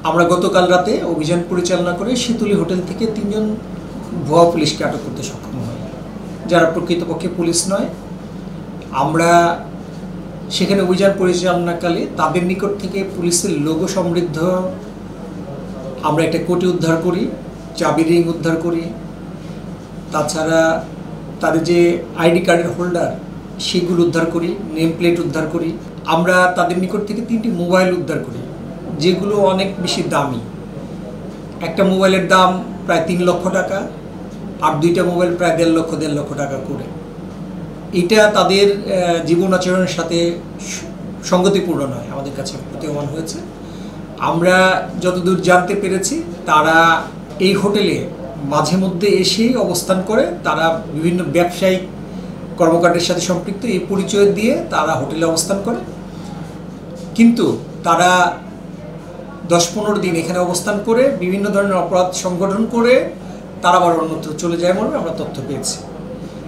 আমরা গতকাল রাতে অভিযান পরিচালনা করে শীতলী হোটেল থেকে 3 জন ভুয়া পুলিশকে আটক করতে সক্ষম হই, যারা প্রকৃতপক্ষে পুলিশ নয়। আমরা সেখানে অভিযান পরিচালনাকালে তাদের নিকট থেকে পুলিশের লোগো সমৃদ্ধ আমরা একটা কোটি উদ্ধার করি, চাবি রিং উদ্ধার করি, তাছাড়া তাদের যে আইডি কার্ডের হোল্ডার সেগুলো উদ্ধার করি, নেম প্লেট উদ্ধার করি। আমরা তাদের নিকট থেকে 3টি মোবাইল উদ্ধার করি, যেগুলো অনেক বেশি দামি। একটা মোবাইলের দাম প্রায় 3 লক্ষ টাকা, আর 2টা মোবাইল প্রায় 1.5 লক্ষ টাকা করে। এটা তাদের জীবন আচরণের সাথে সঙ্গতিপূর্ণ নয়, আমাদের কাছে প্রতীয়মান হয়েছে। আমরা যতদূর জানতে পেরেছি, তারা এই হোটেলে মাঝে মধ্যে এসেই অবস্থান করে। তারা বিভিন্ন ব্যবসায়িক কর্মকাণ্ডের সাথে সম্পৃক্ত, এই পরিচয় দিয়ে তারা হোটেলে অবস্থান করে। কিন্তু তারা 10-15 দিন এখানে অবস্থান করে বিভিন্ন ধরনের অপরাধ সংগঠন করে তারা আবার অন্যত্র চলে যায় মর্মে আমরা তথ্য পেয়েছি।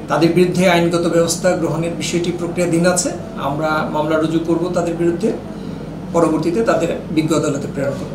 তাদের বিরুদ্ধে আইনগত ব্যবস্থা গ্রহণের বিষয়টি প্রক্রিয়াধীন আছে। আমরা মামলা রুজু করব তাদের বিরুদ্ধে, পরবর্তীতে তাদের বিজ্ঞ আদালতে প্রেরণ করব।